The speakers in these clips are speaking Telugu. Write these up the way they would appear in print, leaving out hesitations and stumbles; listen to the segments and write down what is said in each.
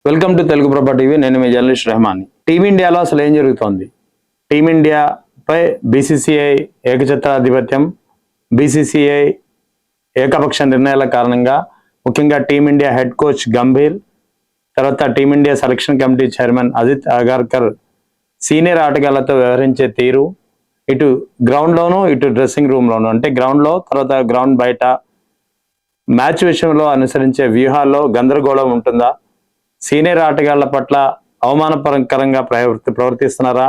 Welcome to Telugu Prabha TV. నేను మీ జర్నలిస్ట్ రెహమాన్. టీమిండియాలో అసలు ఏం జరుగుతోంది? టీమిండియాపై బీసీసీఐ ఏకఛత్రాధిపత్యం, బీసీసీఐ ఏకపక్ష నిర్ణయాల కారణంగా ముఖ్యంగా టీమిండియా హెడ్ కోచ్ గంభీర్, తర్వాత team India selection committee chairman Ajit Agarkar senior ఆటగాళ్లతో వ్యవహరించే తీరు, ఇటు గ్రౌండ్లోనూ ఇటు డ్రెస్సింగ్ రూమ్లోనూ, అంటే గ్రౌండ్లో తర్వాత గ్రౌండ్ బయట మ్యాచ్ విషయంలో అనుసరించే వ్యూహాల్లో గందరగోళం ఉంటుందా? సీనియర్ ఆటగాళ్ల పట్ల అవమానకరంగా ప్రవర్తిస్తున్నారా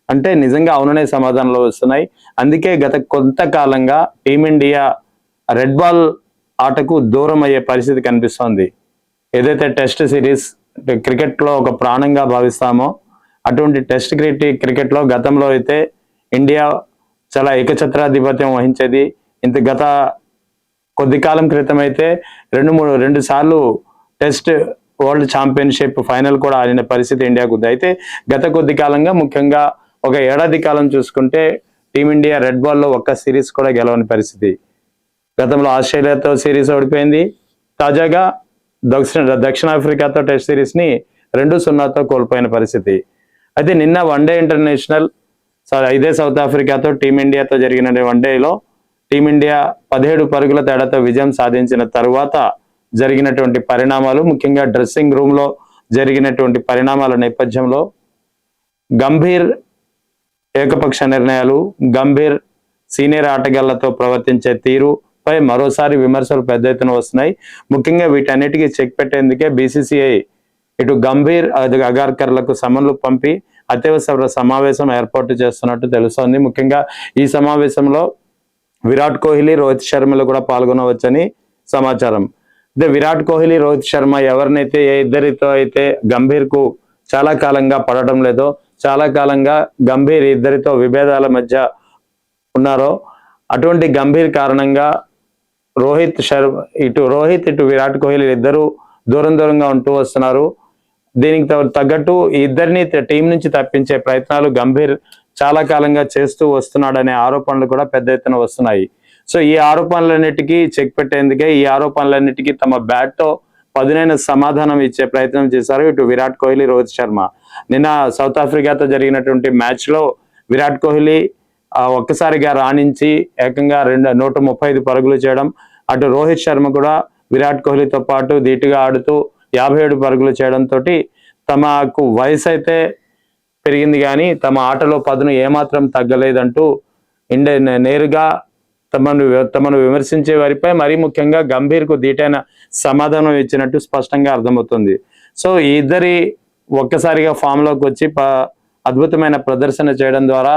అంటే నిజంగా అవుననే సమాధానాలు వస్తున్నాయి. అందుకే గత కొంతకాలంగా టీమిండియా రెడ్ బాల్ ఆటకు దూరం అయ్యే పరిస్థితి కనిపిస్తోంది. ఏదైతే టెస్ట్ సిరీస్ క్రికెట్లో ఒక ప్రాణంగా భావిస్తామో అటువంటి టెస్ట్ క్రికెట్లో గతంలో అయితే ఇండియా చాలా ఏకఛత్రాధిపత్యం వహించేది. గత కొద్ది కాలం క్రితం అయితే రెండు సార్లు టెస్ట్ వరల్డ్ ఛాంపియన్షిప్ ఫైనల్ కూడా ఆడిన పరిస్థితి ఇండియాకు ఉంది. అయితే గత కొద్ది కాలంగా ముఖ్యంగా ఒక ఏడాది కాలం చూసుకుంటే టీమిండియా రెడ్ బాల్లో ఒక్క సిరీస్ కూడా గెలవని పరిస్థితి. గతంలో ఆస్ట్రేలియాతో సిరీస్ ఓడిపోయింది. తాజాగా దక్షిణాఫ్రికాతో టెస్ట్ సిరీస్ని 2-0తో కోల్పోయిన పరిస్థితి. అయితే నిన్న వన్డే ఇంటర్నేషనల్ ఇదే సౌత్ ఆఫ్రికాతో టీమిండియాతో జరిగిన వన్డేలో టీమిండియా 17 పరుగుల తేడాతో విజయం సాధించిన తరువాత జరిగినటువంటి పరిణామాలు, ముఖ్యంగా డ్రెస్సింగ్ రూమ్లో జరిగినటువంటి పరిణామాల నేపథ్యంలో గంభీర్ ఏకపక్ష నిర్ణయాలు, గంభీర్ సీనియర్ ఆటగాళ్లతో ప్రవర్తించే తీరుపై మరోసారి విమర్శలు పెద్ద ఎత్తున వస్తున్నాయి. ముఖ్యంగా వీటన్నిటికీ చెక్ పెట్టేందుకే బీసీసీఐ ఇటు గంభీర్ అగార్కర్లకు సమన్లు పంపి అత్యవసర సమావేశం ఏర్పాటు చేస్తున్నట్టు తెలుస్తోంది. ముఖ్యంగా ఈ సమావేశంలో విరాట్ కోహ్లీ, రోహిత్ శర్మలు కూడా పాల్గొనవచ్చని సమాచారం. అయితే విరాట్ కోహ్లీ, రోహిత్ శర్మ ఎవరినైతే ఏ ఇద్దరితో అయితే గంభీర్కు చాలా కాలంగా పడటం లేదో, చాలా కాలంగా గంభీర్ ఇద్దరితో విభేదాల మధ్య ఉన్నారో అటువంటి గంభీర్ కారణంగా రోహిత్ ఇటు విరాట్ కోహ్లీ ఇద్దరు దూరంగా ఉంటూ వస్తున్నారు. దీనికి తగ్గట్టు ఈ ఇద్దరిని టీం నుంచి తప్పించే ప్రయత్నాలు గంభీర్ చాలా కాలంగా చేస్తూ వస్తున్నాడనే ఆరోపణలు కూడా పెద్ద ఎత్తున వస్తున్నాయి. సో ఈ ఆరోపణలన్నిటికీ చెక్ పెట్టేందుకే ఈ ఆరోపణలన్నిటికీ తమ బ్యాట్తో పదునైన సమాధానం ఇచ్చే ప్రయత్నం చేశారు ఇటు విరాట్ కోహ్లీ, రోహిత్ శర్మ. నిన్న సౌత్ ఆఫ్రికాతో జరిగినటువంటి మ్యాచ్లో విరాట్ కోహ్లీ ఒక్కసారిగా రాణించి ఏకంగా 135 పరుగులు చేయడం, అటు రోహిత్ శర్మ కూడా విరాట్ కోహ్లీతో పాటు ధీటుగా ఆడుతూ 57 పరుగులు చేయడంతో తమకు వయసు అయితే పెరిగింది కానీ తమ ఆటలో పదును ఏమాత్రం తగ్గలేదంటూ నేరుగా తమను విమర్శించే వారిపై మరీ ముఖ్యంగా గంభీర్కు ధీటైన సమాధానం ఇచ్చినట్టు స్పష్టంగా అర్థమవుతుంది. సో ఈ ఇద్దరి ఒక్కసారిగా ఫామ్లోకి వచ్చి అద్భుతమైన ప్రదర్శన చేయడం ద్వారా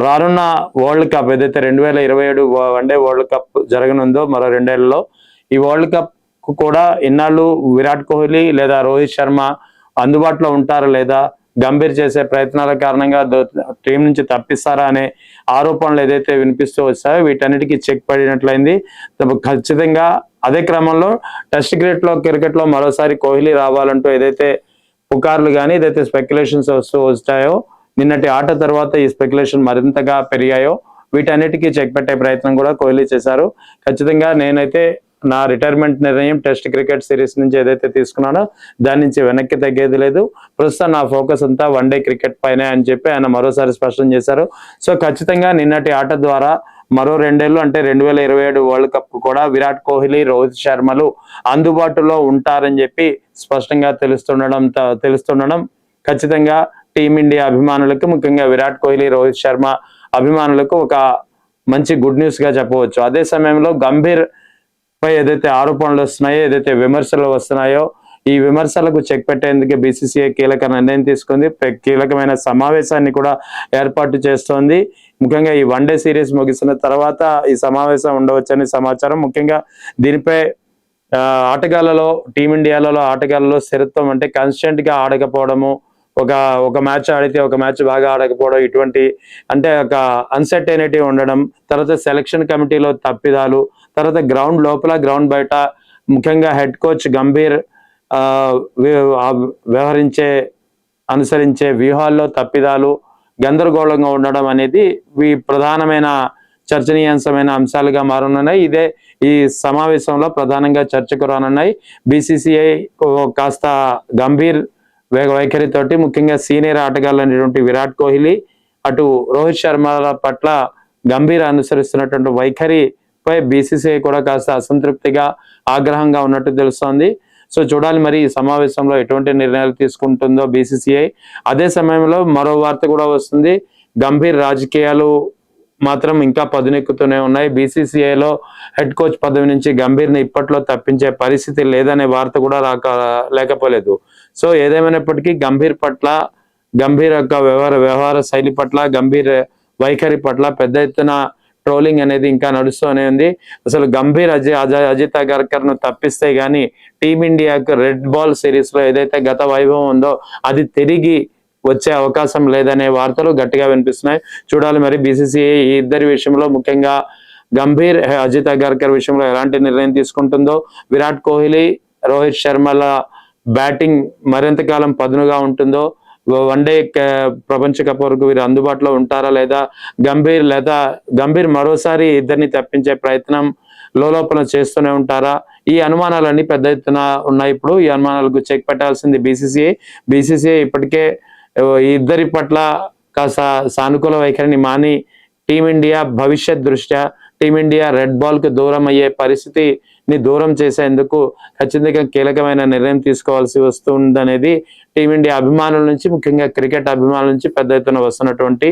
రానున్న వరల్డ్ కప్ ఏదైతే 2027 వన్డే వరల్డ్ కప్ జరగనుందో మరో 2 ఏళ్లలో, ఈ వరల్డ్ కప్ కూడా ఇన్నాళ్ళు విరాట్ కోహ్లీ లేదా రోహిత్ శర్మ అందుబాటులో ఉంటారా లేదా, గంభీర్ చేసే ప్రయత్నాల కారణంగా టీం నుంచి తప్పిస్తారా అనే ఆరోపణలు ఏదైతే వినిపిస్తూ వచ్చాయో వీటన్నిటికీ చెక్ పడినట్లయింది. ఖచ్చితంగా అదే క్రమంలో టెస్ట్ క్రికెట్లో మరోసారి కోహ్లీ రావాలంటూ ఏదైతే పుకార్లు కానీ ఏదైతే స్పెక్యులేషన్స్ వస్తాయో, నిన్నటి ఆట తర్వాత ఈ స్పెక్యులేషన్ మరింతగా పెరిగాయో వీటన్నిటికీ చెక్ పెట్టే ప్రయత్నం కూడా కోహ్లీ చేశారు. ఖచ్చితంగా నేనైతే నా రిటైర్మెంట్ నిర్ణయం టెస్ట్ క్రికెట్ సిరీస్ నుంచి ఏదైతే తీసుకున్నానో దాని నుంచి వెనక్కి తగ్గేది లేదు. ప్రస్తుతం నా ఫోకస్ అంతా వన్డే క్రికెట్ పైనే అని చెప్పి ఆయన మరోసారి స్పష్టం చేశారు. సో ఖచ్చితంగా నిన్నటి ఆట ద్వారా మరో 2 ఏళ్ళు అంటే 2027 వరల్డ్ కప్ కూడా విరాట్ కోహ్లీ, రోహిత్ శర్మలు అందుబాటులో ఉంటారని చెప్పి స్పష్టంగా తెలుస్తుండడం ఖచ్చితంగా టీమిండియా అభిమానులకు, ముఖ్యంగా విరాట్ కోహ్లీ, రోహిత్ శర్మ అభిమానులకు ఒక మంచి గుడ్ న్యూస్ గా చెప్పవచ్చు. అదే సమయంలో గంభీర్ పై ఏదైతే ఆరోపణలు వస్తున్నాయో, ఏదైతే విమర్శలు వస్తున్నాయో ఈ విమర్శలకు చెక్ పెట్టేందుకే బీసీసీఐ కీలక నిర్ణయం తీసుకుంది. కీలకమైన సమావేశాన్ని కూడా ఏర్పాటు చేస్తోంది. ముఖ్యంగా ఈ వన్డే సిరీస్ ముగిసిన తర్వాత ఈ సమావేశం ఉండవచ్చని సమాచారం. ముఖ్యంగా దీనిపై టీమిండియాలో ఆటగాళ్లలో స్థిరత్వం, అంటే కన్స్టెంట్ గా ఆడకపోవడము, ఒక మ్యాచ్ ఆడితే ఒక మ్యాచ్ బాగా ఆడకపోవడం, ఇటువంటి అంటే ఒక అన్సర్టైనిటీ ఉండడం, తర్వాత సెలక్షన్ కమిటీలో తప్పిదాలు, తర్వాత గ్రౌండ్ లోపల గ్రౌండ్ బయట ముఖ్యంగా హెడ్ కోచ్ గంభీర్ అనుసరించే వ్యూహాల్లో తప్పిదాలు, గందరగోళంగా ఉండడం అనేది ప్రధానమైన చర్చనీయాంశమైన అంశాలుగా మారనున్నాయి. ఈ సమావేశంలో ప్రధానంగా చర్చకు రానున్నాయి. బీసీసీఐ కాస్త గంభీర్ వైఖరితోటి ముఖ్యంగా సీనియర్ ఆటగాళ్ళు అనేటువంటి విరాట్ కోహ్లీ, అటు రోహిత్ శర్మల పట్ల గంభీర్ అనుసరిస్తున్నటువంటి వైఖరిపై బీసీసీఐ కూడా కాస్త అసంతృప్తిగా, ఆగ్రహంగా ఉన్నట్టు తెలుస్తోంది. సో చూడాలి మరి ఈ సమావేశంలో ఎటువంటి నిర్ణయాలు తీసుకుంటుందో బీసీసీఐ. అదే సమయంలో మరో వార్త కూడా వస్తుంది. గంభీర్ రాజకీయాలు మాత్రం ఇంకా పదునెక్కుతూనే ఉన్నాయి. బీసీసీఐలో హెడ్ కోచ్ పదవి నుంచి గంభీర్ని ఇప్పట్లో తప్పించే పరిస్థితి లేదనే వార్త కూడా లేకపోలేదు. సో ఏదేమైనప్పటికీ గంభీర్ యొక్క వ్యవహార శైలి పట్ల, గంభీర్ వైఖరి పట్ల పెద్ద ఎత్తున ట్రోలింగ్ అనేది ఇంకా నడుస్తూనే ఉంది. అసలు గంభీర్ అజిత్ అగర్కర్ ను తప్పిస్తే గానీ టీమిండియాకు రెడ్ బాల్ సిరీస్ లో ఏదైతే గత వైభవం ఉందో అది తిరిగి వచ్చే అవకాశం లేదనే వార్తలు గట్టిగా వినిపిస్తున్నాయి. చూడాలి మరి బీసీసీఐ ఈ ఇద్దరి విషయంలో, ముఖ్యంగా గంభీర్, అజిత్ అగర్కర్ విషయంలో ఎలాంటి నిర్ణయం తీసుకుంటుందో. విరాట్ కోహ్లీ, రోహిత్ శర్మల బ్యాటింగ్ మరింత కాలం పదునుగా ఉంటుందో, వన్డే ప్రపంచ కప్ వరకు వీరు అందుబాటులో ఉంటారా లేదా, గంభీర్ మరోసారి ఇద్దరిని తప్పించే ప్రయత్నం లోపల చేస్తూనే ఉంటారా, ఈ అనుమానాలన్నీ పెద్ద ఎత్తున ఉన్నాయి. ఇప్పుడు ఈ అనుమానాలకు చెక్ పెట్టాల్సింది బీసీసీఐ ఇప్పటికే ఈ ఇద్దరి పట్ల కాస్త సానుకూల వైఖరిని మాని టీమిండియా భవిష్యత్ దృష్ట్యా టీమిండియా రెడ్ బాల్ కు దూరం అయ్యే పరిస్థితిని దూరం చేసేందుకు ఖచ్చితంగా కీలకమైన నిర్ణయం తీసుకోవాల్సి వస్తుందనేది టీమిండియా అభిమానుల నుంచి, ముఖ్యంగా క్రికెట్ అభిమానుల నుంచి పెద్ద ఎత్తున వస్తున్నటువంటి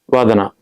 వాదన.